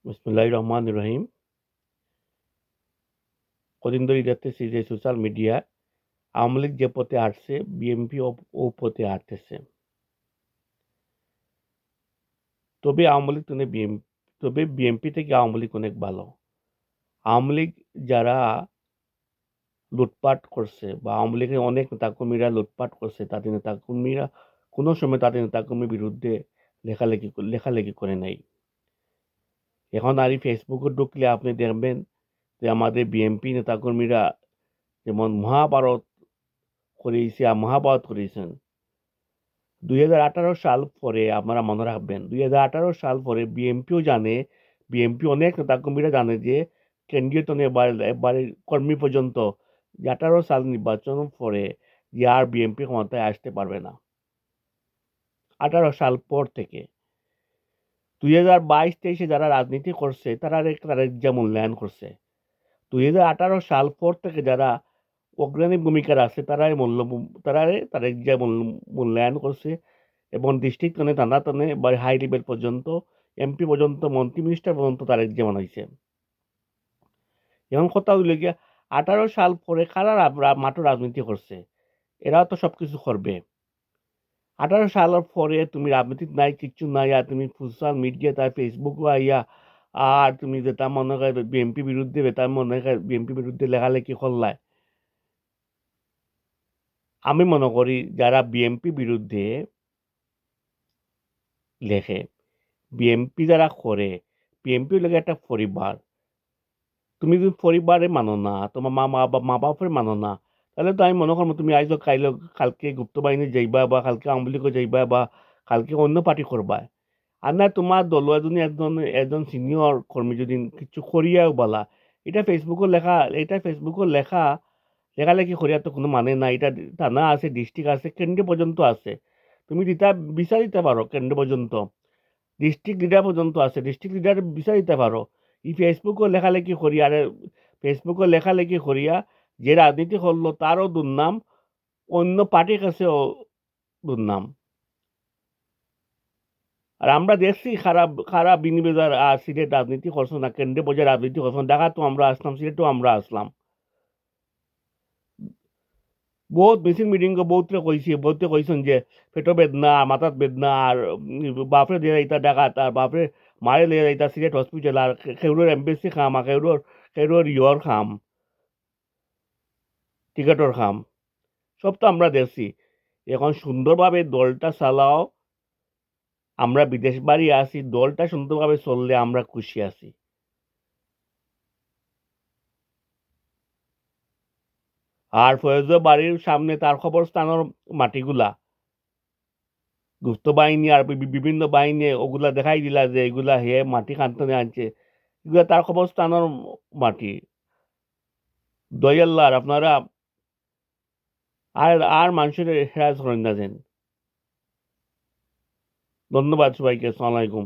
বিসমিল্লাহির রহমানির রহিম। কদিন ধরেই দেখতেছি যে সোশ্যাল মিডিয়া আওয়ামী লীগ যে পথে হাঁটছে, বিএনপি ও পথে হাঁটতেছে। তবে আওয়ামী লীগ তবে বিএনপি থেকে আওয়ামী লীগ অনেক ভালো। আওয়ামী লীগ যারা লুটপাট করছে বা আওয়ামী লীগের অনেক নেতাকর্মীরা লুটপাট করছে, তাদের নেতাকর্মীরা কোনো সময় তাদের নেতাকর্মীর বিরুদ্ধে লেখালেখি করে নাই। এখন আর এই ফেসবুকে ঢুকলে আপনি দেখবেন যে আমাদের বিএনপি নেতাকর্মীরা যেমন মহাভারত করেছেন। 2018 সাল পরে আপনারা মনে রাখবেন, 2018 সাল পরে বিএনপিও জানে, বিএনপি অনেক নেতাকর্মীরা জানে যে কেন্দ্রীয় তনে এবারে কর্মী পর্যন্ত 18 সাল নির্বাচন পরে যে আর বিএনপি ক্ষমতায় আসতে পারবে না। 18 সাল পর থেকে 2022-23 যারা রাজনীতি করছে তারা যা মূল্যায়ন করছে। 2018 সাল পর থেকে যারা অগ্রণী ভূমিকা রাখছে তারা যা মূল্যায়ন করছে এবং ডিস্ট্রিক্ট টানা টানে বা হাই লেভেল পর্যন্ত এমপি পর্যন্ত মন্ত্রী মিনিস্টার পর্যন্ত তারেক যেমন হয়েছে। এখন কথা হইল গিয়া 18 সাল পরে কারা মাঠে রাজনীতি করছে, এরাও তো সবকিছু করবে। 18 সালের পরে তুমি রাজনীতি নাই, কিচ্ছু নাই, আর তুমি সোশ্যাল মিডিয়া তার ফেসবুক আইয়া আর তুমি যেটা মনে করে বিএনপি বিরুদ্ধে লেখালেখি করলায়। আমি মনে করি যারা বিএনপি বিরুদ্ধে লেখে, বিএনপি যারা করে, বিএনপি লাগে একটা পরিবার। তুমি যদি পরিবারে মানো না, তোমার মা বাপের মানো না, তাহলে তো আমি মনে করবো তুমি আইজ কালকে গুপ্ত বাহিনী যাইবা বা কালকে আওয়ামী লীগও যাইবা বা কালকে অন্য পার্টি করবা। আর না তোমার দল এজনী একজন সিনিয়র কর্মী যদি কিছু করিয়াও বলা, এটা ফেসবুকের লেখালেখি করিয়া তো কোনো মানে নাই। এটা থানা আছে, ডিস্ট্রিক্ট আছে, কেন্দ্র পর্যন্ত আছে। তুমি বিচার দিতে পারো, কেন্দ্র পর্যন্ত ডিস্ট্রিক্ট লিডার পর্যন্ত আছে, ডিস্ট্রিক্ট লিডার বিচার দিতে পারো। ফেসবুকও লেখালেখি করিয়া যে রাজনীতি করলো তারও দুর্নাম, অন্য পার্টির কাছেও দুর্নাম। আর আমরা দেখছি খারাপ বিনিবেজার সিলেট রাজনীতি করছো না, কেন্দ্রে পর্যায়ে রাজনীতি করছো না। ঢাকা তো আমরা আসলাম, সিলেটও আমরা আসলাম। বহুত মিছিল মিটিং বহুতে কইছেন যে পেটো বেদনা, মাথাত বেদনা, আর বাপরে দিয়ে যাইতা ডাকাত, আর বাপরে মারে লিয়ে যাইতা সিলেট হসপিটাল, আর খেউরের এমবেসি খাম, আর খেউরের খাম, টিকেটর খাম। সব তো আমরা দেখছি। এখন সুন্দরভাবে দলটা চালাও। আমরা বিদেশ বাড়ি আছি, দলটা সুন্দরভাবে চললে আমরা খুশি আছি। আর ফয়েজ বাড়ির সামনে তার কবরস্থানের মাটিগুলা গুপ্ত বাহিনী আর বিভিন্ন বাহিনী ওগুলা দেখাই দিলা যে এগুলা হে মাটি খান্তনে আনছে, এগুলা তার কবরস্থানের মাটি। দয়াল্লার আপনারা আর মানুষের হেরাজ করেন না দেন। ধন্যবাদ সবাইকে। আসসালামু আলাইকুম।